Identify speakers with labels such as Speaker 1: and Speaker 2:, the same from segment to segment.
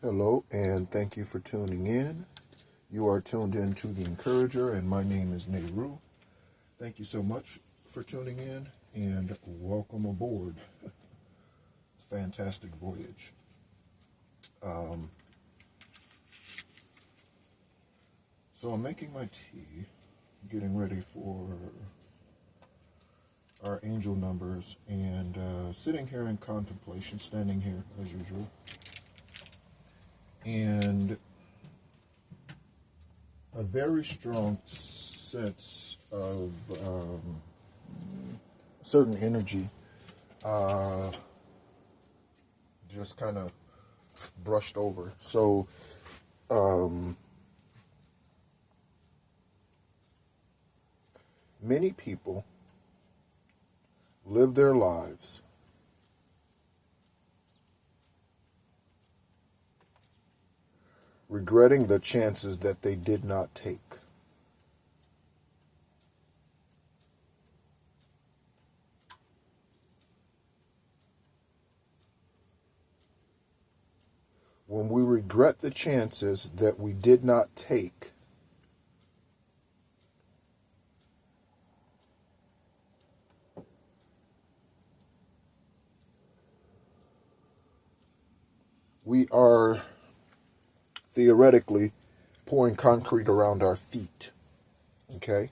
Speaker 1: Hello, and thank you for tuning in. You are tuned in to The Encourager, and my name is Nehru. Thank you so much for tuning in, and welcome aboard. Fantastic voyage. Um, so I'm making my tea, getting ready for our angel numbers, and sitting here in contemplation, standing here as usual. And a very strong sense of certain energy just kind of brushed over. So many people live their lives regretting the chances that they did not take. When we regret the chances that we did not take, we are theoretically pouring concrete around our feet. Okay?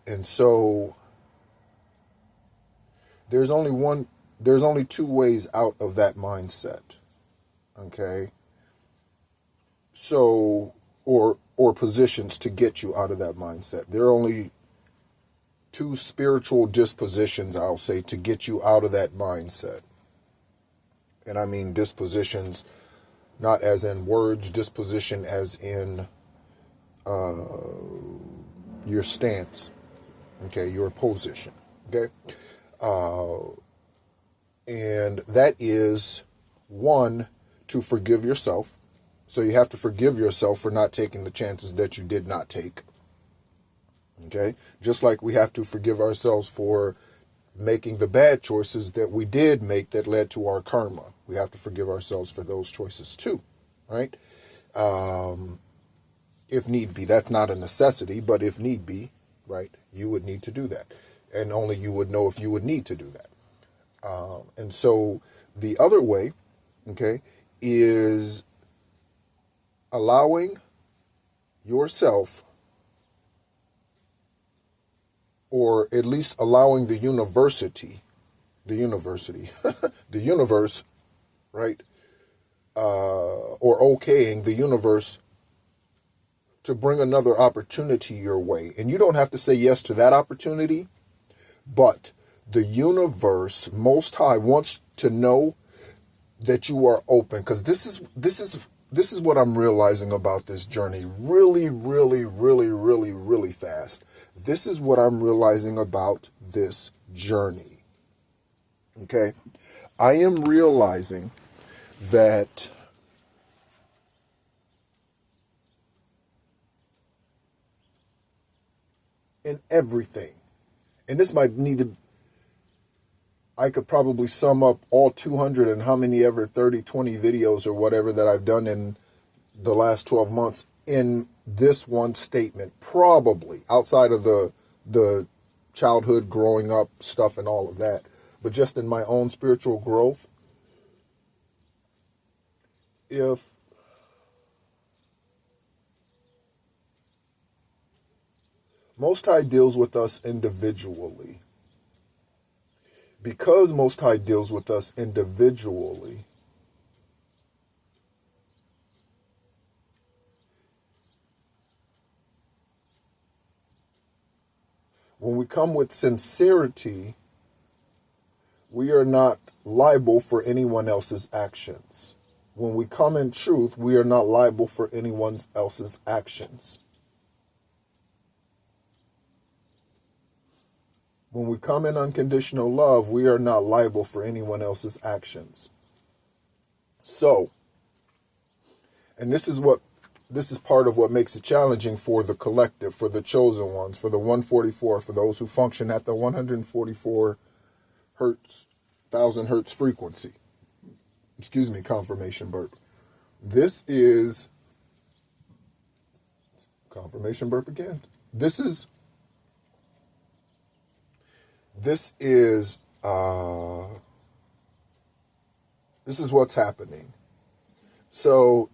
Speaker 1: And so there's only two ways out of that mindset. Okay? So or positions to get you out of that mindset. There are only two spiritual dispositions, I'll say, to get you out of that mindset. And I mean dispositions not as in words, disposition as in your stance, okay, your position, okay? And that is, one, to forgive yourself. So you have to forgive yourself for not taking the chances that you did not take, okay? Just like we have to forgive ourselves for making the bad choices that we did make that led to our karma. We have to forgive ourselves for those choices too, right? If need be. That's not a necessity, but if need be, right, you would need to do that. And only you would know if you would need to do that. And so the other way, okay, is allowing yourself, or at least allowing the universe, right, or okaying the universe to bring another opportunity your way. And you don't have to say yes to that opportunity, but the universe, Most High, wants to know that you are open. Because this is what I'm realizing about this journey really, really, really, really, really fast. This is what I'm realizing about this journey. Okay? I am realizing that in everything, and this might need to, I could probably sum up all 200 and how many ever 30, 20 videos or whatever that I've done in the last 12 months in this one statement, probably outside of the childhood, growing up stuff and all of that, but just in my own spiritual growth. If Most High deals with us individually, because Most High deals with us individually, when we come with sincerity, we are not liable for anyone else's actions. When we come in truth, we are not liable for anyone else's actions. When we come in unconditional love, we are not liable for anyone else's actions. So, and this is part of what makes it challenging for the collective, for the chosen ones, for the 144, for those who function at the 144 hertz, 1000 hertz frequency. Excuse me, confirmation burp. This is confirmation burp again. This is this is what's happening. So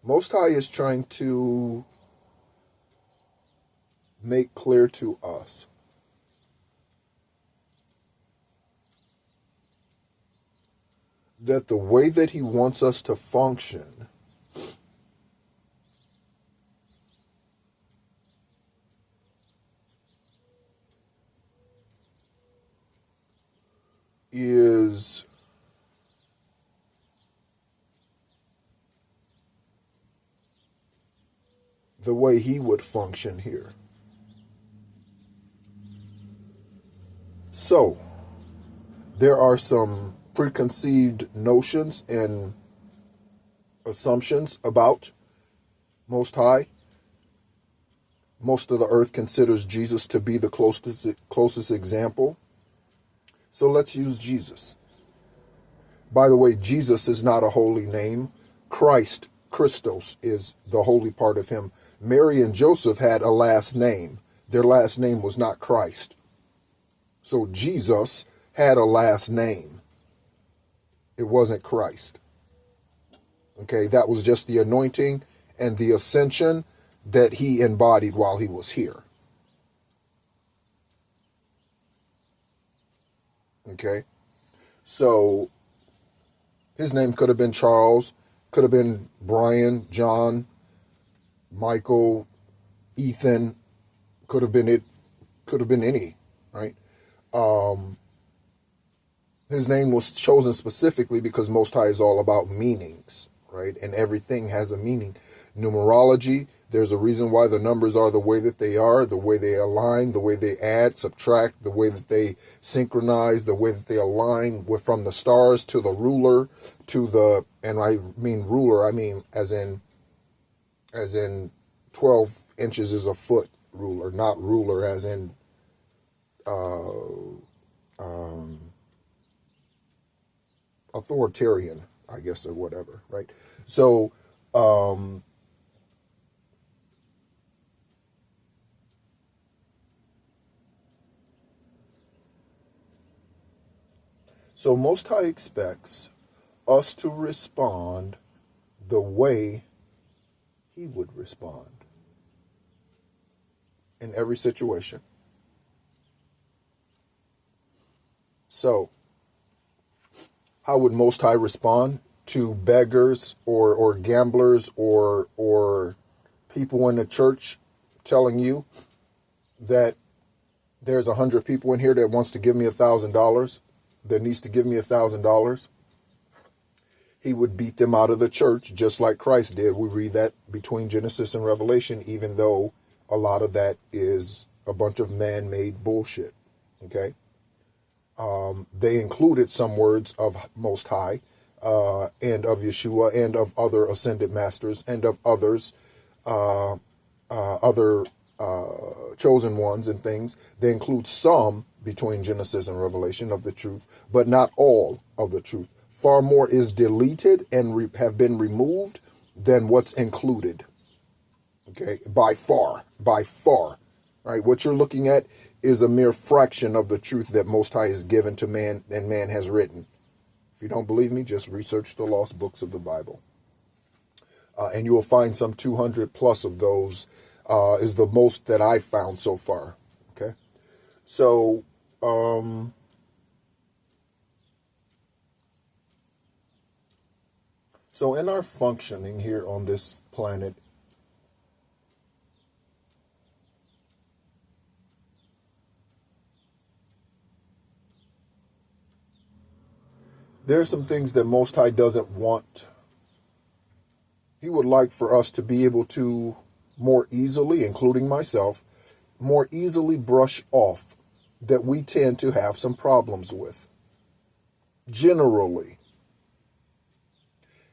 Speaker 1: Most High is trying to make clear to us that the way that he wants us to function is the way he would function here. So, there are some preconceived notions and assumptions about Most High. Most of the earth considers Jesus to be the closest example. So let's use Jesus. By the way, Jesus is not a holy name. Christ, Christos, is the holy part of him. Mary and Joseph had a last name. Their last name was not Christ. So Jesus had a last name. It wasn't Christ. Okay, that was just the anointing and the ascension that he embodied while he was here. Okay, so his name could have been Charles, could have been Brian, John, Michael, Ethan, could have been any, right? His name was chosen specifically because Most High is all about meanings, right? And everything has a meaning. Numerology, there's a reason why the numbers are the way that they are, the way they align, the way they add, subtract, the way that they synchronize, the way that they align with from the stars to the ruler to the, and I mean ruler, I mean as in 12 inches is a foot ruler, not ruler as in authoritarian, I guess, or whatever, right? So, Most High expects us to respond the way he would respond in every situation. So, how would Most High respond to beggars or gamblers or people in the church telling you that there's 100 people in here that wants to give me $1,000, that needs to give me $1,000? He would beat them out of the church just like Christ did. We read that between Genesis and Revelation, even though a lot of that is a bunch of man-made bullshit. Okay? They included some words of Most High and of Yeshua and of other ascended masters and of others, other chosen ones and things. They include some between Genesis and Revelation of the truth, but not all of the truth. Far more is deleted and have been removed than what's included. Okay, by far. All right, what you're looking at is a mere fraction of the truth that Most High has given to man and man has written. If you don't believe me, just research the lost books of the Bible. And you will find some 200 plus of those is the most that I've found so far. Okay, so in our functioning here on this planet, there are some things that Most High doesn't want. He would like for us to be able to more easily, including myself, more easily brush off that we tend to have some problems with. Generally,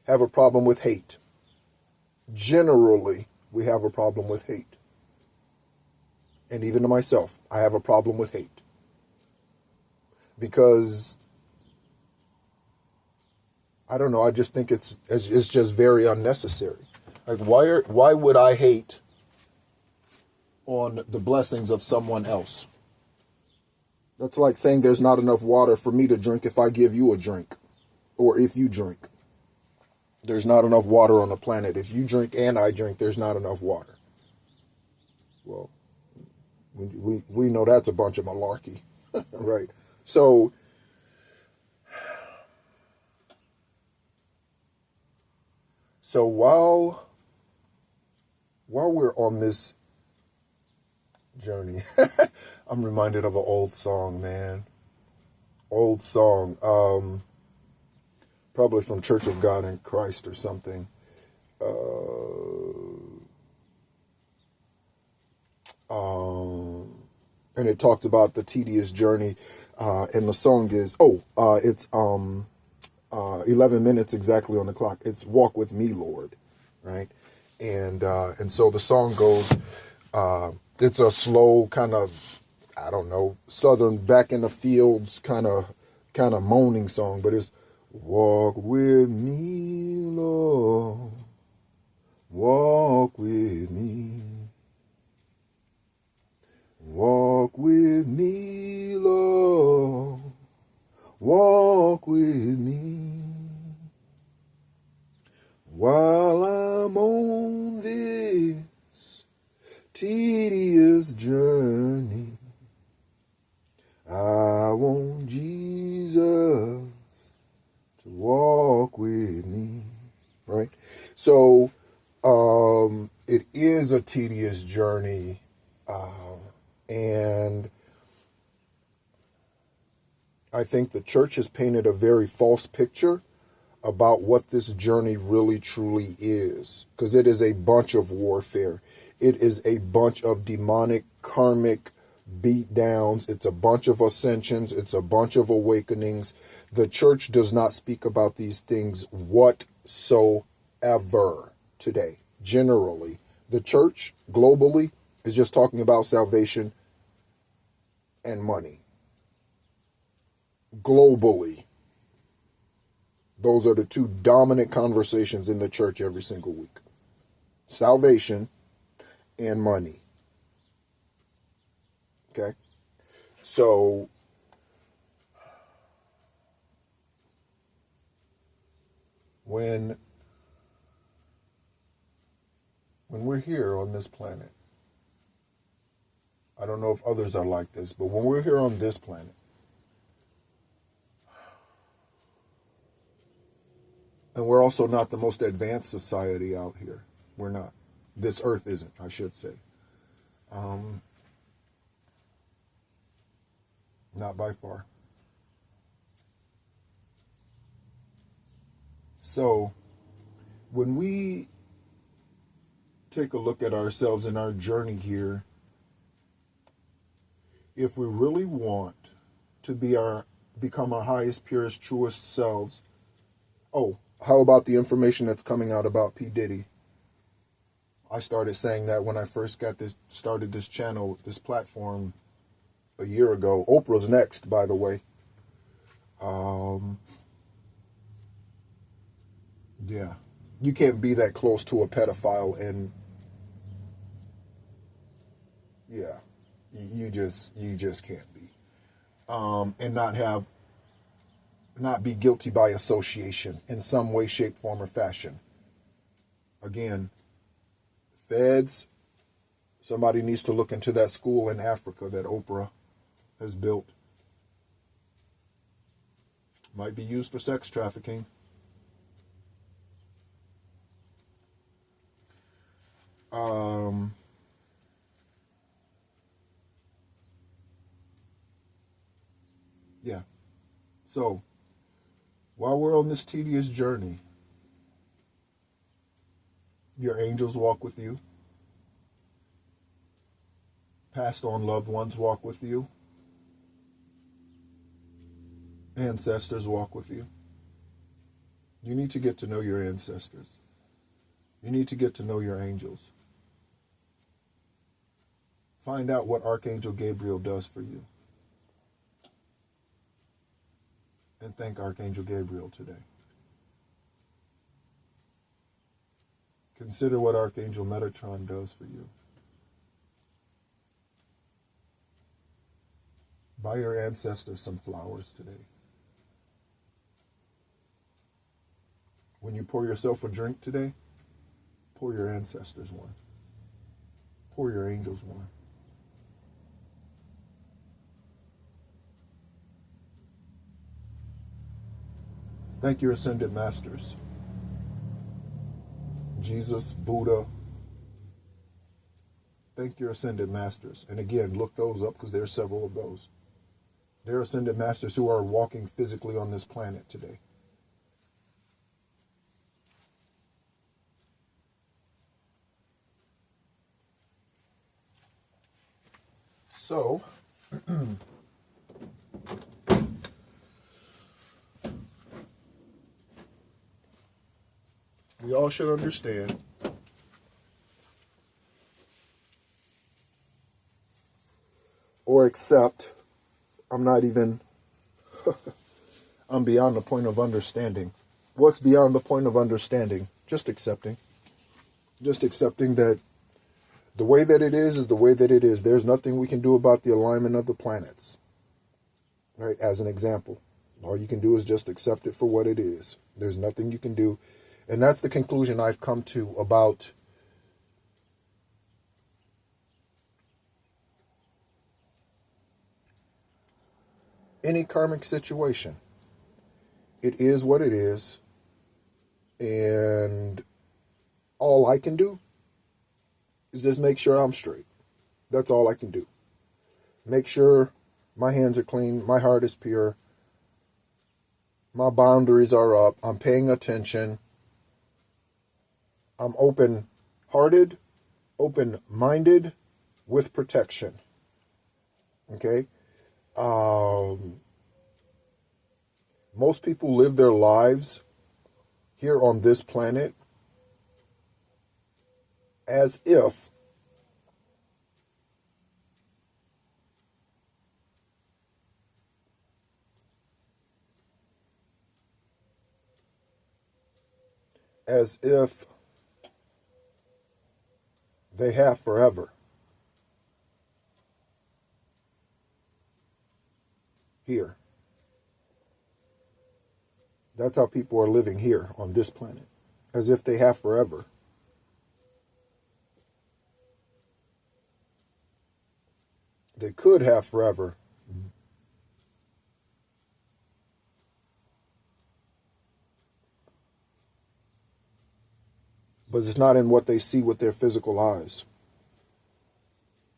Speaker 1: have a problem with hate. Generally, we have a problem with hate. And even to myself, I have a problem with hate. Because I don't know. I just think it's just very unnecessary. Like, why would I hate on the blessings of someone else? That's like saying there's not enough water for me to drink if I give you a drink, or if you drink. There's not enough water on the planet. If you drink and I drink, there's not enough water. Well, we know that's a bunch of malarkey, right? So while we're on this journey, I'm reminded of an old song, man. Old song, probably from Church of God in Christ or something. And it talked about the tedious journey, and the song is, it's 11 minutes exactly on the clock. It's "Walk with Me, Lord," right? And so the song goes, it's a slow kind of, I don't know, southern back in the fields kind of moaning song, but it's "Walk with me, Lord, walk with me. Walk with me, Lord, walk with me. While I'm on this tedious journey, I want Jesus to walk with me." Right? So, it is a tedious journey, and I think the church has painted a very false picture about what this journey really truly is, because it is a bunch of warfare. It is a bunch of demonic, karmic beat downs. It's a bunch of ascensions. It's a bunch of awakenings. The church does not speak about these things whatsoever today. Generally, the church globally is just talking about salvation and money. Globally, those are the two dominant conversations in the church every single week. Salvation and money. Okay? So, when we're here on this planet, I don't know if others are like this, but when we're here on this planet, and we're also not the most advanced society out here. We're not. This earth isn't, I should say. Not by far. So, when we take a look at ourselves and our journey here, if we really want to become our highest, purest, truest selves, how about the information that's coming out about P. Diddy? I started saying that when I first started this channel, this platform a year ago. Oprah's next, by the way. Yeah. You can't be that close to a pedophile and yeah, you just can't be. And not be guilty by association in some way, shape, form, or fashion. Again, feds, somebody needs to look into that school in Africa that Oprah has built. Might be used for sex trafficking. Yeah. So, while we're on this tedious journey, your angels walk with you. Passed on loved ones walk with you. Ancestors walk with you. You need to get to know your ancestors. You need to get to know your angels. Find out what Archangel Gabriel does for you. And thank Archangel Gabriel today. Consider what Archangel Metatron does for you. Buy your ancestors some flowers today. When you pour yourself a drink today, pour your ancestors one. Pour your angels one. Thank your ascended masters. Jesus, Buddha. Thank your ascended masters. And again, look those up because there are several of those. There are ascended masters who are walking physically on this planet today. So, we all should understand or accept, I'm beyond the point of understanding. What's beyond the point of understanding? Just accepting. Just accepting that the way that it is the way that it is. There's nothing we can do about the alignment of the planets. Right? As an example. All you can do is just accept it for what it is. There's nothing you can do. And that's the conclusion I've come to about any karmic situation. It is what it is. And all I can do is just make sure I'm straight. That's all I can do. Make sure my hands are clean, my heart is pure, my boundaries are up, I'm paying attention, I'm open-hearted, open-minded, with protection. Okay? Most people live their lives here on this planet as if they have forever here. That's how people are living here on this planet, as if they have forever. They could have forever. But it's not in what they see with their physical eyes.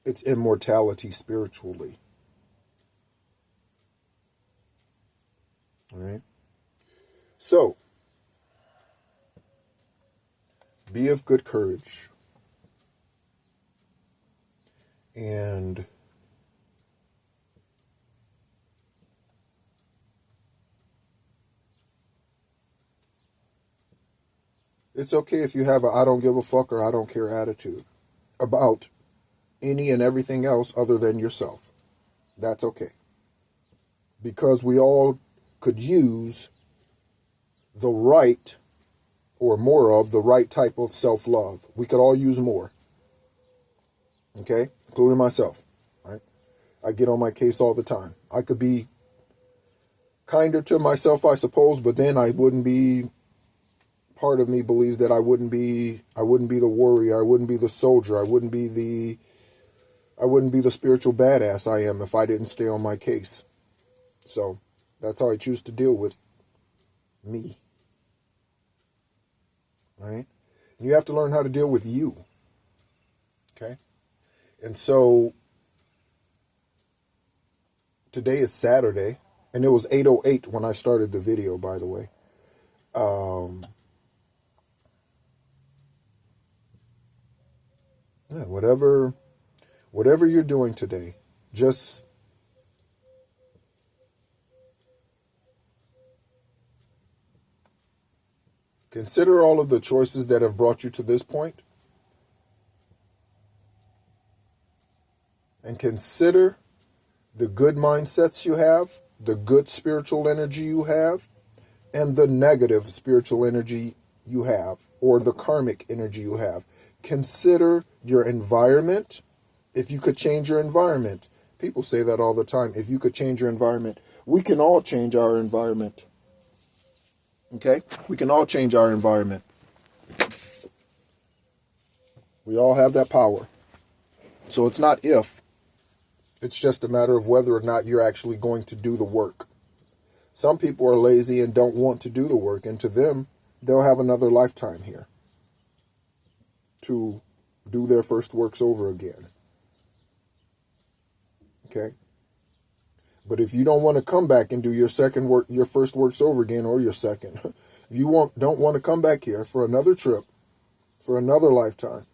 Speaker 1: It's immortality spiritually. All right? So, be of good courage. And it's okay if you have a I don't give a fuck or I don't care attitude about any and everything else other than yourself. That's okay. Because we all could use the right or more of the right type of self-love. We could all use more. Okay? Including myself. Right? I get on my case all the time. I could be kinder to myself, I suppose, but then I wouldn't be, part of me believes that I wouldn't be the warrior, I wouldn't be the soldier, I wouldn't be the spiritual badass I am if I didn't stay on my case. So that's how I choose to deal with me. Right? You have to learn how to deal with you. Okay? And so today is Saturday, and it was 8:08 when I started the video, by the way. Yeah, whatever you're doing today, just consider all of the choices that have brought you to this point, and consider the good mindsets you have, the good spiritual energy you have, and the negative spiritual energy you have or the karmic energy you have. Consider your environment. If you could change your environment, people say that all the time. If you could change your environment, we can all change our environment. Okay? We can all change our environment. We all have that power. So it's not if, it's just a matter of whether or not you're actually going to do the work. Some people are lazy and don't want to do the work, and to them, they'll have another lifetime here to do their first works over again. Okay? But if you don't want to come back and do your second work, your first works over again, or your second, if you don't want to come back here for another trip, for another lifetime,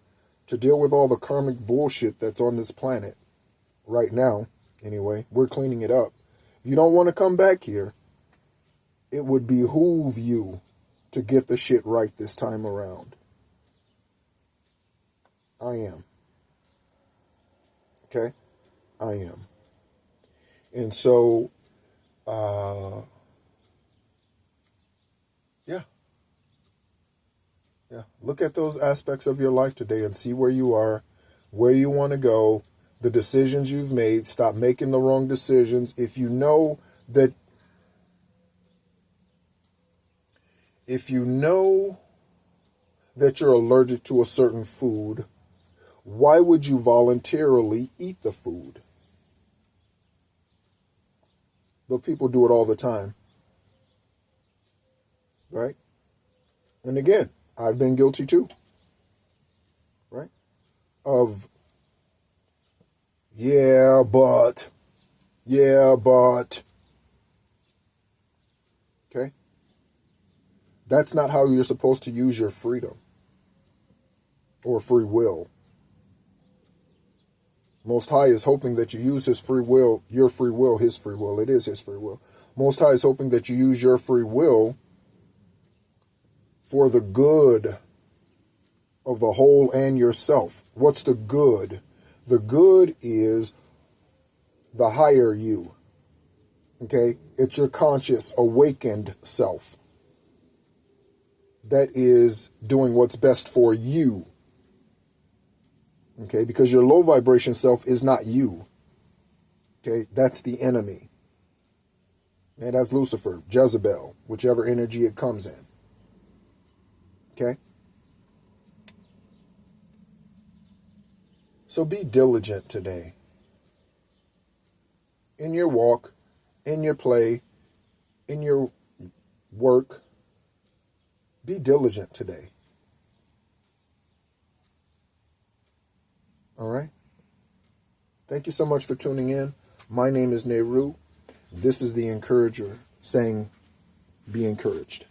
Speaker 1: to deal with all the karmic bullshit that's on this planet right now, anyway, we're cleaning it up. If you don't want to come back here, it would behoove you to get the shit right this time around. I am. Okay? I am. And so, yeah. Look at those aspects of your life today and see where you are, where you want to go, the decisions you've made. Stop making the wrong decisions. If you know that you're allergic to a certain food, why would you voluntarily eat the food? But people do it all the time. Right? And again, I've been guilty too. Right? Of, yeah, but. Okay? That's not how you're supposed to use your freedom or free will. Most High is hoping that you use his free will, your free will, his free will. It is his free will. Most High is hoping that you use your free will for the good of the whole and yourself. What's the good? The good is the higher you. Okay? It's your conscious, awakened self that is doing what's best for you. Okay? Because your low vibration self is not you. Okay? That's the enemy. And that's Lucifer, Jezebel, whichever energy it comes in. Okay? So be diligent today. In your walk, in your play, in your work. Be diligent today. All right? Thank you so much for tuning in. My name is Nehru. This is the Encourager saying, be encouraged.